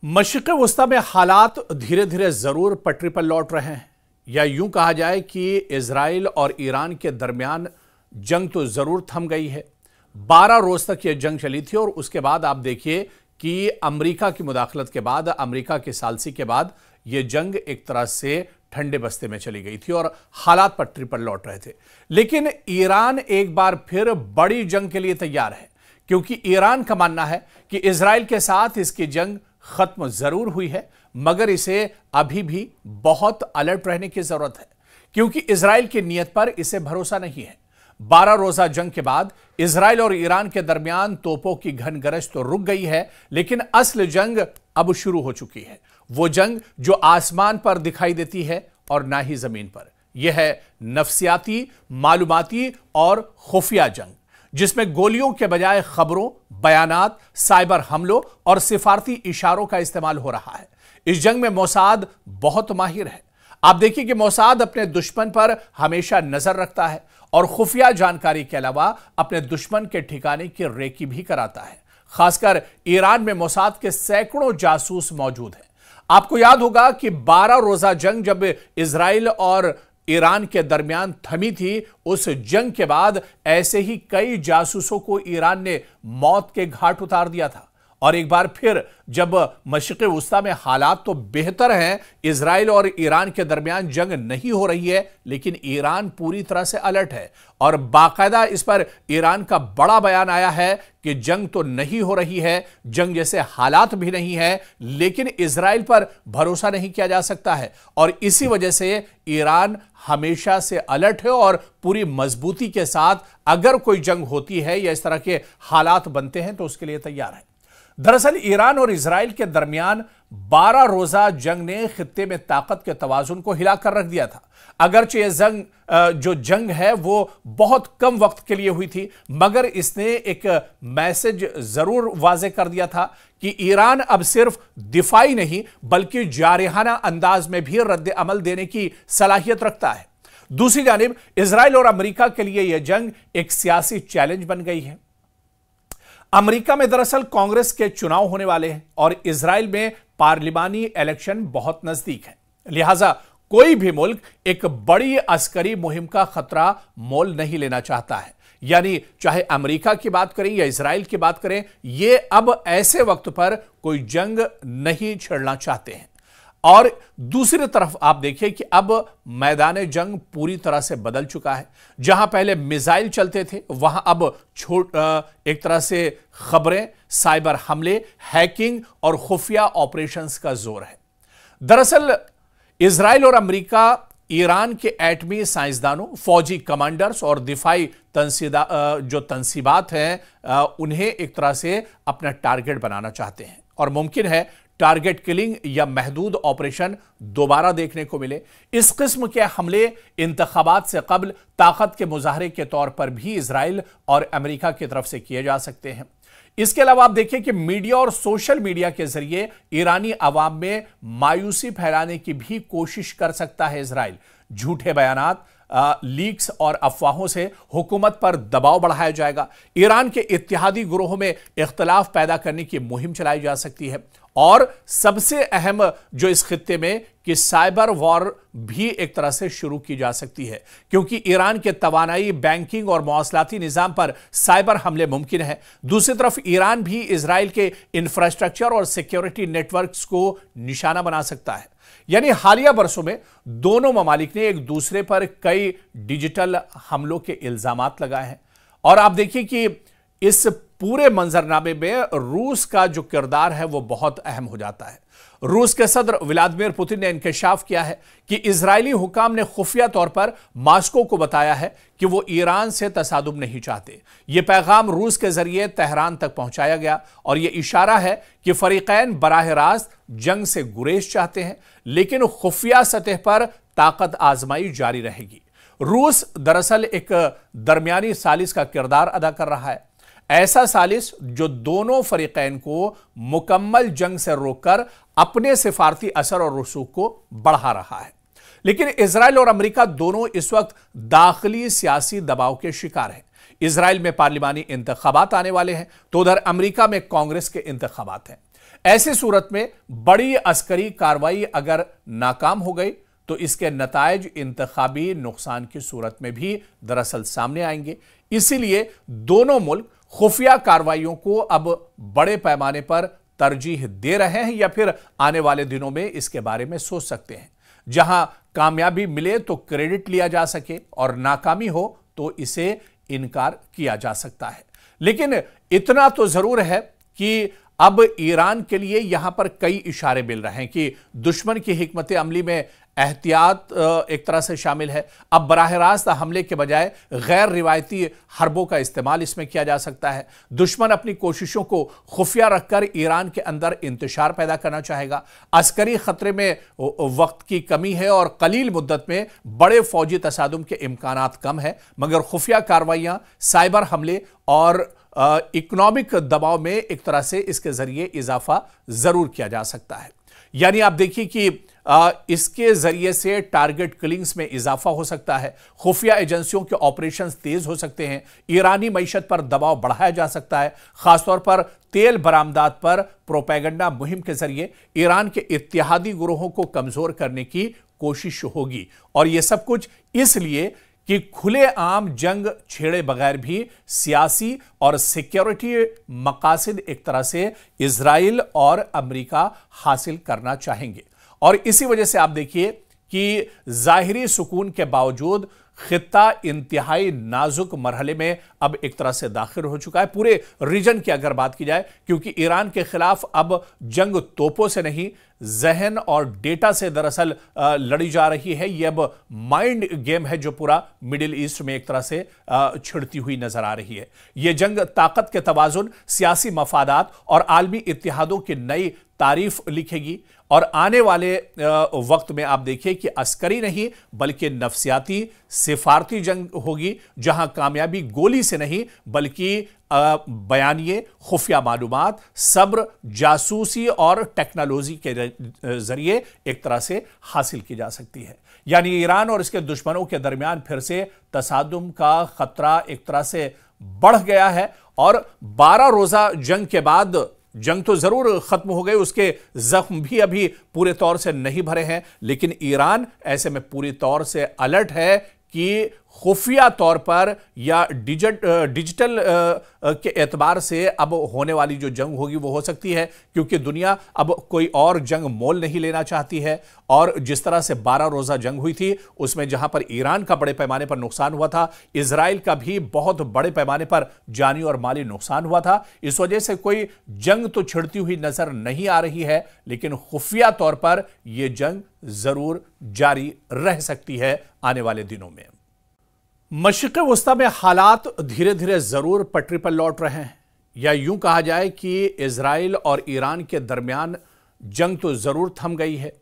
मशरिक़ वस्ता में हालात धीरे धीरे जरूर पटरी पर लौट रहे हैं, या यूं कहा जाए कि इजराइल और ईरान के दरमियान जंग तो जरूर थम गई है। 12 रोज तक यह जंग चली थी और उसके बाद आप देखिए कि अमेरिका की मुदाखलत के बाद, अमेरिका की सालसी के बाद यह जंग एक तरह से ठंडे बस्ते में चली गई थी और हालात पटरी पर लौट रहे थे। लेकिन ईरान एक बार फिर बड़ी जंग के लिए तैयार है, क्योंकि ईरान का मानना है कि इजराइल के साथ इसकी जंग खत्म जरूर हुई है, मगर इसे अभी भी बहुत अलर्ट रहने की जरूरत है, क्योंकि इजराइल की नीयत पर इसे भरोसा नहीं है। 12 रोजा जंग के बाद इजराइल और ईरान के दरमियान तोपों की घन गरज तो रुक गई है, लेकिन असल जंग अब शुरू हो चुकी है। वो जंग जो आसमान पर दिखाई देती है और ना ही जमीन पर। यह है नफ्सियाती, मालूमाती और खुफिया जंग, जिसमें गोलियों के बजाय खबरों, बयानात, साइबर हमलों और सिफारती इशारों का इस्तेमाल हो रहा है। इस जंग में मोसाद बहुत माहिर है। आप देखिए कि मोसाद अपने दुश्मन पर हमेशा नजर रखता है और खुफिया जानकारी के अलावा अपने दुश्मन के ठिकाने की रेकी भी कराता है। खासकर ईरान में मोसाद के सैकड़ों जासूस मौजूद हैं। आपको याद होगा कि 12 रोजा जंग जब इजराइल और ईरान के दरमियान थमी थी, उस जंग के बाद ऐसे ही कई जासूसों को ईरान ने मौत के घाट उतार दिया था। और एक बार फिर जब मशरिक़ वस्ता में हालात तो बेहतर हैं, इजराइल और ईरान के दरमियान जंग नहीं हो रही है, लेकिन ईरान पूरी तरह से अलर्ट है और बाकायदा इस पर ईरान का बड़ा बयान आया है कि जंग तो नहीं हो रही है, जंग जैसे हालात भी नहीं है, लेकिन इजराइल पर भरोसा नहीं किया जा सकता है और इसी वजह से ईरान हमेशा से अलर्ट है और पूरी मजबूती के साथ अगर कोई जंग होती है या इस तरह के हालात बनते हैं तो उसके लिए तैयार है। दरअसल ईरान और इजराइल के दरमियान 12 रोजा जंग ने खित्ते में ताकत के तवाजुन को हिलाकर रख दिया था। अगरचे यह जंग है वो बहुत कम वक्त के लिए हुई थी, मगर इसने एक मैसेज जरूर वाजे कर दिया था कि ईरान अब सिर्फ दिफाई नहीं बल्कि जारिहाना अंदाज में भी रद्द अमल देने की सलाहियत रखता है। दूसरी जानिब इजराइल और अमेरिका के लिए यह जंग एक सियासी चैलेंज बन गई है। अमेरिका में दरअसल कांग्रेस के चुनाव होने वाले हैं और इजराइल में पार्लिमानी इलेक्शन बहुत नजदीक है, लिहाजा कोई भी मुल्क एक बड़ी अस्करी मुहिम का खतरा मोल नहीं लेना चाहता है। यानी चाहे अमेरिका की बात करें या इजराइल की बात करें, ये अब ऐसे वक्त पर कोई जंग नहीं छेड़ना चाहते हैं। और दूसरी तरफ आप देखिए कि अब मैदान जंग पूरी तरह से बदल चुका है। जहां पहले मिसाइल चलते थे, वहां अब एक तरह से खबरें, साइबर हमले, हैकिंग और खुफिया ऑपरेशंस का जोर है। दरअसल इजराइल और अमेरिका ईरान के एटमी साइंसदानों, फौजी कमांडर्स और दिफाई तंसीबात हैं, उन्हें एक तरह से अपना टारगेट बनाना चाहते हैं और मुमकिन है टारगेट किलिंग या महदूद ऑपरेशन दोबारा देखने को मिले। इस किस्म के हमले इंतखाबात से कबल ताकत के मुजाहरे के तौर पर भी इजराइल और अमेरिका की तरफ से किए जा सकते हैं। इसके अलावा आप देखिए कि मीडिया और सोशल मीडिया के जरिए ईरानी अवाम में मायूसी फैलाने की भी कोशिश कर सकता है इजराइल। झूठे बयानात, लीक्स और अफवाहों से हुकूमत पर दबाव बढ़ाया जाएगा। ईरान के इत्तेहादी ग्रोहों में इख्तलाफ पैदा करने की मुहिम चलाई जा सकती है और सबसे अहम जो इस खित्ते में कि साइबर वॉर भी एक तरह से शुरू की जा सकती है, क्योंकि ईरान के तवानाई, बैंकिंग और मवासलाती निजाम पर साइबर हमले मुमकिन है। दूसरी तरफ ईरान भी इजराइल के इंफ्रास्ट्रक्चर और सिक्योरिटी नेटवर्क्स को निशाना बना सकता है। यानी हालिया बरसों में दोनों ममालिक ने एक दूसरे पर कई डिजिटल हमलों के इल्जामात लगाए हैं और आप देखिए कि इस पूरे मंजरनामे में रूस का जो किरदार है वो बहुत अहम हो जाता है। रूस के सदर व्लादिमीर पुतिन ने इंकशाफ किया है कि इजरायली हुकाम ने खुफिया तौर पर मॉस्को को बताया है कि वो ईरान से तसादुम नहीं चाहते। यह पैगाम रूस के जरिए तेहरान तक पहुंचाया गया और यह इशारा है कि फरीकैन बराह रास्त जंग से गुरेज चाहते हैं, लेकिन खुफिया सतह पर ताकत आजमाई जारी रहेगी। रूस दरअसल एक दरमियानी सालिस का किरदार अदा कर रहा है, ऐसा सालिस जो दोनों फरीकैन को मुकम्मल जंग से रोककर अपने सिफारती असर और रसूख को बढ़ा रहा है। लेकिन इजराइल और अमेरिका दोनों इस वक्त दाखिली सियासी दबाव के शिकार हैं। इजराइल में पार्लिमानी इंतखाबात आने वाले हैं तो उधर अमेरिका में कांग्रेस के इंतखाबात हैं। ऐसी सूरत में बड़ी अस्करी कार्रवाई अगर नाकाम हो गई तो इसके नतायज इंतखाबी नुकसान की सूरत में भी दरअसल सामने आएंगे। इसीलिए दोनों मुल्क खुफिया कार्रवाइयों को अब बड़े पैमाने पर तरजीह दे रहे हैं या फिर आने वाले दिनों में इसके बारे में सोच सकते हैं। जहां कामयाबी मिले तो क्रेडिट लिया जा सके और नाकामी हो तो इसे इनकार किया जा सकता है। लेकिन इतना तो जरूर है कि अब ईरान के लिए यहां पर कई इशारे मिल रहे हैं कि दुश्मन की हिकमत अमली में एहतियात एक तरह से शामिल है। अब बराह रास्त हमले के बजाय गैर रिवायती हरबों का इस्तेमाल इसमें किया जा सकता है। दुश्मन अपनी कोशिशों को खुफिया रखकर ईरान के अंदर इंतशार पैदा करना चाहेगा। अस्करी खतरे में वक्त की कमी है और कलील मुद्दत में बड़े फौजी तसादुम के इम्कानात कम है, मगर खुफिया कार्रवाइयां, साइबर हमले और इकोनॉमिक दबाव में एक तरह से इसके जरिए इजाफा जरूर किया जा सकता है। यानी आप देखिए कि इसके जरिए से टारगेट किलिंग्स में इजाफा हो सकता है, खुफिया एजेंसियों के ऑपरेशंस तेज हो सकते हैं, ईरानी मईशत पर दबाव बढ़ाया जा सकता है, खासतौर पर तेल बरामदात पर प्रोपेगेंडा मुहिम के जरिए ईरान के इत्तेहादी गुरोहों को कमजोर करने की कोशिश होगी। और यह सब कुछ इसलिए कि खुले आम जंग छेड़े बगैर भी सियासी और सिक्योरिटी मकासद एक तरह से इजराइल और अमेरिका हासिल करना चाहेंगे। और इसी वजह से आप देखिए कि जाहिरी सुकून के बावजूद खित्ता इंतहाई नाजुक मरहले में अब एक तरह से दाखिल हो चुका है पूरे रीजन की अगर बात की जाए, क्योंकि ईरान के खिलाफ अब जंग तोपों से नहीं, जहन और डेटा से दरअसल लड़ी जा रही है। यह अब माइंड गेम है जो पूरा मिडिल ईस्ट में एक तरह से छिड़ती हुई नजर आ रही है। यह जंग ताकत के तवाजुन, सियासी मफादात और आलमी इत्तेहादों की नई तारीफ लिखेगी। और आने वाले वक्त में आप देखिए कि अस्करी नहीं बल्कि नफसियाती सिफारती जंग होगी, जहां कामयाबी गोली से नहीं बल्कि बयानिए, खुफिया मालूमात, सब्र, जासूसी और टेक्नोलॉजी के जरिए एक तरह से हासिल की जा सकती है। यानी ईरान और इसके दुश्मनों के दरमियान फिर से तसादुम का खतरा एक तरह से बढ़ गया है। और 12 रोजा जंग के बाद जंग तो जरूर खत्म हो गई, उसके जख्म भी अभी पूरे तौर से नहीं भरे हैं, लेकिन ईरान ऐसे में पूरी तौर से अलर्ट है कि खुफिया तौर पर या डिजिटल के एतबार से अब होने वाली जो जंग होगी वो हो सकती है, क्योंकि दुनिया अब कोई और जंग मोल नहीं लेना चाहती है। और जिस तरह से 12 रोजा जंग हुई थी उसमें जहां पर ईरान का बड़े पैमाने पर नुकसान हुआ था, इजराइल का भी बहुत बड़े पैमाने पर जानी और माली नुकसान हुआ था। इस वजह से कोई जंग तो छिड़ती हुई नजर नहीं आ रही है, लेकिन खुफिया तौर पर यह जंग जरूर जारी रह सकती है आने वाले दिनों में। मशरिक़ वस्ता में हालात धीरे धीरे जरूर पटरी पर लौट रहे हैं, या यूं कहा जाए कि इजराइल और ईरान के दरमियान जंग तो जरूर थम गई है।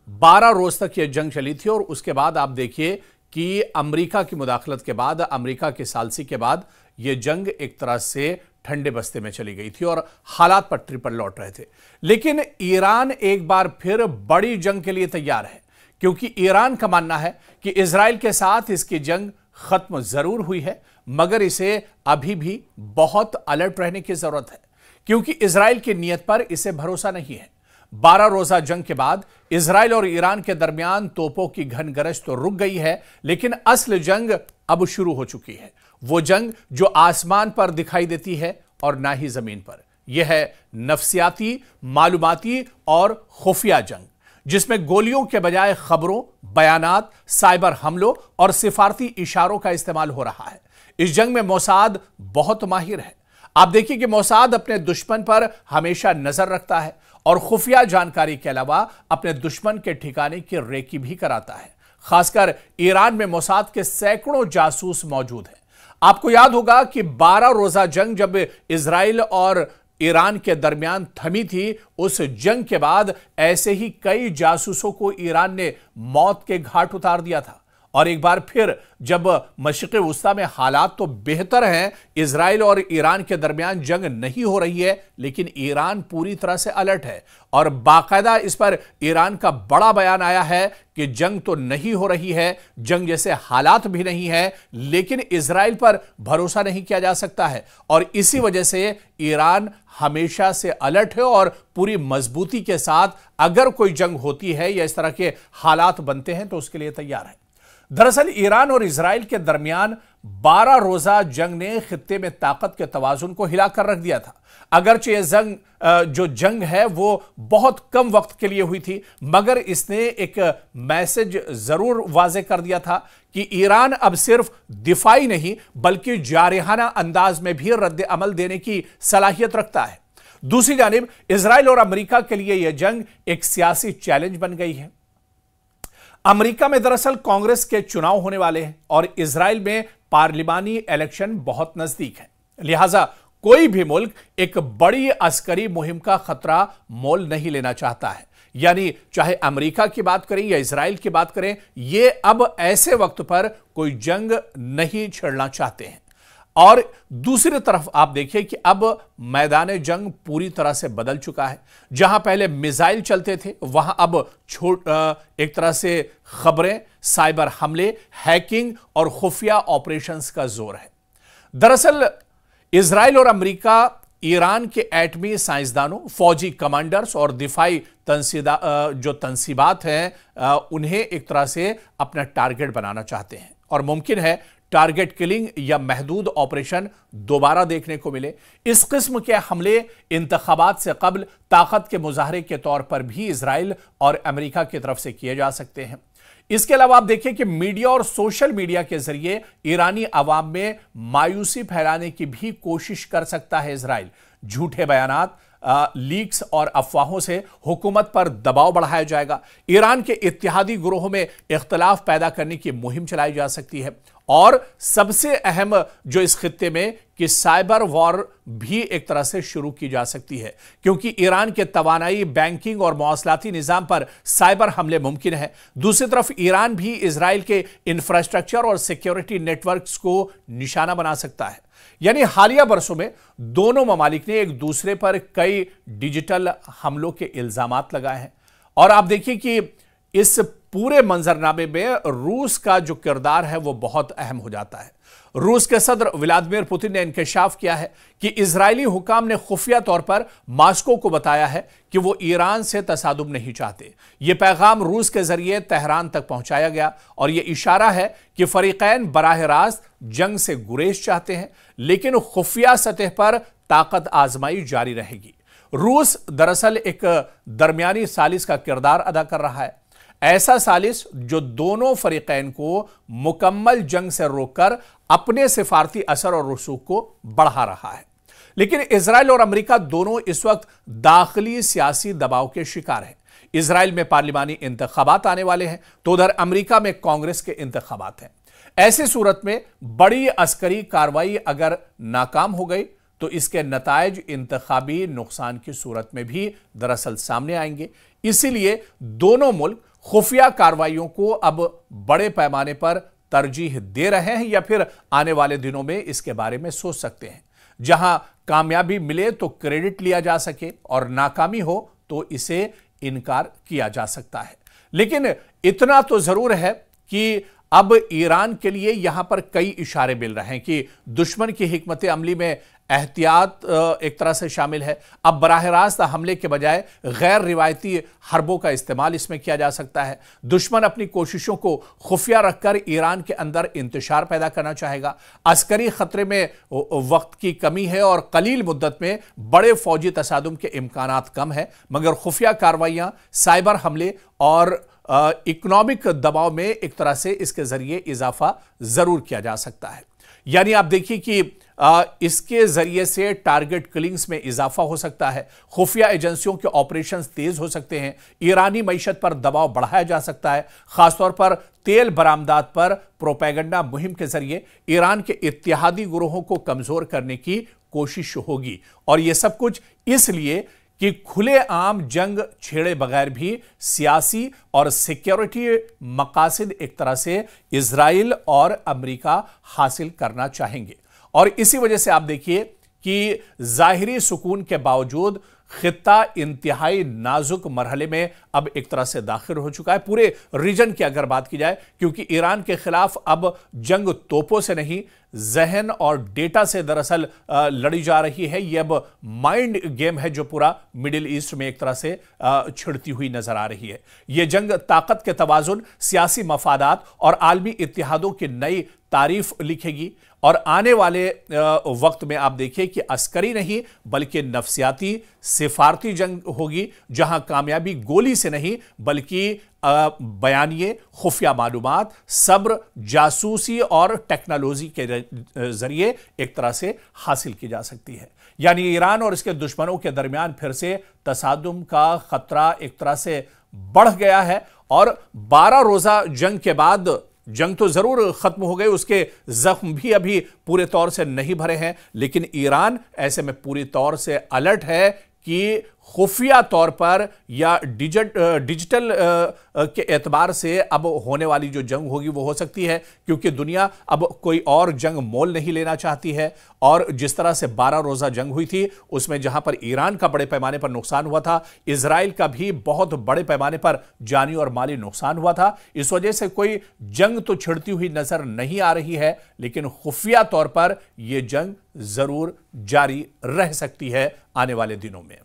12 रोज तक यह जंग चली थी और उसके बाद आप देखिए कि अमेरिका की मुदाखलत के बाद, अमेरिका की सालसी के बाद यह जंग एक तरह से ठंडे बस्ते में चली गई थी और हालात पटरी पर लौट रहे थे। लेकिन ईरान एक बार फिर बड़ी जंग के लिए तैयार है, क्योंकि ईरान का मानना है कि इजराइल के साथ इसकी जंग खत्म जरूर हुई है, मगर इसे अभी भी बहुत अलर्ट रहने की जरूरत है, क्योंकि इजराइल की नीयत पर इसे भरोसा नहीं है। 12 रोजा जंग के बाद इजराइल और ईरान के दरमियान तोपों की घन गरज तो रुक गई है, लेकिन असल जंग अब शुरू हो चुकी है। वो जंग जो आसमान पर दिखाई देती है और ना ही जमीन पर। यह है नफसियाती, मालूमाती और खुफिया जंग, जिसमें गोलियों के बजाय खबरों, बयानात, साइबर हमलों और सिफारती इशारों का इस्तेमाल हो रहा है। इस जंग में मोसाद बहुत माहिर है। आप देखिए कि मोसाद अपने दुश्मन पर हमेशा नजर रखता है और खुफिया जानकारी के अलावा अपने दुश्मन के ठिकाने की रेकी भी कराता है। खासकर ईरान में मोसाद के सैकड़ों जासूस मौजूद हैं। आपको याद होगा कि 12 रोजा जंग जब इजराइल और ईरान के दरमियान थमी थी, उस जंग के बाद ऐसे ही कई जासूसों को ईरान ने मौत के घाट उतार दिया था। और एक बार फिर जब मशरिक़ वुस्ता में हालात तो बेहतर हैं, इजराइल और ईरान के दरमियान जंग नहीं हो रही है, लेकिन ईरान पूरी तरह से अलर्ट है और बाकायदा इस पर ईरान का बड़ा बयान आया है कि जंग तो नहीं हो रही है, जंग जैसे हालात भी नहीं है, लेकिन इजराइल पर भरोसा नहीं किया जा सकता है और इसी वजह से ईरान हमेशा से अलर्ट है और पूरी मजबूती के साथ अगर कोई जंग होती है या इस तरह के हालात बनते हैं तो उसके लिए तैयार है। दरअसल ईरान और इजराइल के दरमियान 12 रोजा जंग ने खित्ते में ताकत के तवाजुन को हिलाकर रख दिया था। अगरचे यह जो जंग है वो बहुत कम वक्त के लिए हुई थी, मगर इसने एक मैसेज जरूर वाजे कर दिया था कि ईरान अब सिर्फ दिफाई नहीं बल्कि जारिहाना अंदाज में भी रद्द अमल देने की सलाहियत रखता है। दूसरी जानिब इजराइल और अमेरिका के लिए यह जंग एक सियासी चैलेंज बन गई है। अमेरिका में दरअसल कांग्रेस के चुनाव होने वाले हैं और इजराइल में पार्लिमानी इलेक्शन बहुत नजदीक है, लिहाजा कोई भी मुल्क एक बड़ी अस्करी मुहिम का खतरा मोल नहीं लेना चाहता है। यानी चाहे अमेरिका की बात करें या इजराइल की बात करें, ये अब ऐसे वक्त पर कोई जंग नहीं छेड़ना चाहते हैं। और दूसरी तरफ आप देखिए कि अब मैदान जंग पूरी तरह से बदल चुका है। जहां पहले मिसाइल चलते थे वहां अब एक तरह से खबरें, साइबर हमले, हैकिंग और खुफिया ऑपरेशंस का जोर है। दरअसल इजराइल और अमेरिका ईरान के एटमी साइंसदानों, फौजी कमांडर्स और दिफाई जो तंसीबात हैं उन्हें एक तरह से अपना टारगेट बनाना चाहते हैं और मुमकिन है टारगेट किलिंग या महदूद ऑपरेशन दोबारा देखने को मिले। इस किस्म के हमले इंतखाबात से कबल ताकत के मुजाहरे के तौर पर भी इजराइल और अमेरिका की तरफ से किए जा सकते हैं। इसके अलावा आप देखिए कि मीडिया और सोशल मीडिया के जरिए ईरानी अवाम में मायूसी फैलाने की भी कोशिश कर सकता है इजराइल। झूठे बयानात, लीक्स और अफवाहों से हुकूमत पर दबाव बढ़ाया जाएगा। ईरान के इत्तेहादी ग्रोहों में इख्तलाफ पैदा करने की मुहिम चलाई जा सकती है और सबसे अहम जो इस खित्ते में कि साइबर वॉर भी एक तरह से शुरू की जा सकती है, क्योंकि ईरान के तवानाई, बैंकिंग और मौसलाती निजाम पर साइबर हमले मुमकिन है। दूसरी तरफ ईरान भी इजराइल के इंफ्रास्ट्रक्चर और सिक्योरिटी नेटवर्क्स को निशाना बना सकता है। यानी हालिया बरसों में दोनों ममालिक ने एक दूसरे पर कई डिजिटल हमलों के इल्जामात लगाए हैं और आप देखिए कि इस पूरे मंजरनामे में रूस का जो किरदार है वो बहुत अहम हो जाता है। रूस के सदर व्लादिमीर पुतिन ने इंकशाफ किया है कि इजरायली हुकाम ने खुफिया तौर पर मास्को को बताया है कि वो ईरान से तसादुम नहीं चाहते। ये पैगाम रूस के जरिए तेहरान तक पहुंचाया गया और यह इशारा है कि फरीकैन बराह रास्त जंग से गुरेज चाहते हैं, लेकिन खुफिया सतह पर ताकत आजमाई जारी रहेगी। रूस दरअसल एक दरमियानी सालिस का किरदार अदा कर रहा है, ऐसा सालिस जो दोनों फरीकैन को मुकम्मल जंग से रोककर अपने सिफारती असर और रसूख को बढ़ा रहा है। लेकिन इजराइल और अमेरिका दोनों इस वक्त दाखिली सियासी दबाव के शिकार हैं। इजराइल में पार्लिमानी इंतखाबात आने वाले हैं तो उधर अमेरिका में कांग्रेस के इंतखाबात हैं। ऐसी सूरत में बड़ी अस्करी कार्रवाई अगर नाकाम हो गई तो इसके नतायज इंतखाबी नुकसान की सूरत में भी दरअसल सामने आएंगे। इसीलिए दोनों मुल्क खुफिया कार्रवाइयों को अब बड़े पैमाने पर तरजीह दे रहे हैं या फिर आने वाले दिनों में इसके बारे में सोच सकते हैं। जहां कामयाबी मिले तो क्रेडिट लिया जा सके और नाकामी हो तो इसे इनकार किया जा सकता है। लेकिन इतना तो जरूर है कि अब ईरान के लिए यहां पर कई इशारे मिल रहे हैं कि दुश्मन की हिकमत अमली में एहतियात एक तरह से शामिल है। अब बराह रास्त हमले के बजाय गैर रिवायती हरबों का इस्तेमाल इसमें किया जा सकता है। दुश्मन अपनी कोशिशों को खुफिया रखकर ईरान के अंदर इंतशार पैदा करना चाहेगा। अस्करी खतरे में वक्त की कमी है और कलील मुद्दत में बड़े फौजी तसादुम के इम्कानात कम है, मगर खुफिया कार्रवाइयां, साइबर हमले और इकोनॉमिक दबाव में एक तरह से इसके जरिए इजाफा जरूर किया जा सकता है। यानी आप देखिए कि इसके जरिए से टारगेट किलिंग्स में इजाफा हो सकता है, खुफिया एजेंसियों के ऑपरेशंस तेज हो सकते हैं, ईरानी मईशत पर दबाव बढ़ाया जा सकता है, खासतौर पर तेल बरामदात पर प्रोपेगेंडा मुहिम के जरिए ईरान के इत्तेहादी ग्रोहों को कमजोर करने की कोशिश होगी। और यह सब कुछ इसलिए कि खुलेआम जंग छेड़े बगैर भी सियासी और सिक्योरिटी मकासद एक तरह से इजराइल और अमेरिका हासिल करना चाहेंगे। और इसी वजह से आप देखिए कि जाहिरी सुकून के बावजूद खित्ता इंतहाई नाजुक मरहले में अब एक तरह से दाखिल हो चुका है पूरे रीजन की अगर बात की जाए, क्योंकि ईरान के खिलाफ अब जंग तोपों से नहीं, जहन और डेटा से दरअसल लड़ी जा रही है। यह अब माइंड गेम है जो पूरा मिडिल ईस्ट में एक तरह से छिड़ती हुई नजर आ रही है। यह जंग ताकत के तवाजुन, सियासी मफादात और आलमी इत्तेहादों की नई तारीफ लिखेगी। और आने वाले वक्त में आप देखिए कि अस्करी नहीं बल्कि नफसियाती सिफारती जंग होगी, जहां कामयाबी गोली से नहीं बल्कि बयानिए, खुफिया मालूमात, सब्र, जासूसी और टेक्नोलॉजी के जरिए एक तरह से हासिल की जा सकती है। यानी ईरान और इसके दुश्मनों के दरमियान फिर से तसादुम का खतरा एक तरह से बढ़ गया है। और 12 रोजा जंग के बाद जंग तो जरूर खत्म हो गई, उसके जख्म भी अभी पूरे तौर से नहीं भरे हैं, लेकिन ईरान ऐसे में पूरी तौर से अलर्ट है कि खुफिया तौर पर या डिजिटल के एतबार से अब होने वाली जो जंग होगी वो हो सकती है, क्योंकि दुनिया अब कोई और जंग मोल नहीं लेना चाहती है। और जिस तरह से 12 रोजा जंग हुई थी उसमें जहां पर ईरान का बड़े पैमाने पर नुकसान हुआ था, इजराइल का भी बहुत बड़े पैमाने पर जानी और माली नुकसान हुआ था। इस वजह से कोई जंग तो छिड़ती हुई नजर नहीं आ रही है, लेकिन खुफिया तौर पर यह जंग जरूर जारी रह सकती है आने वाले दिनों में।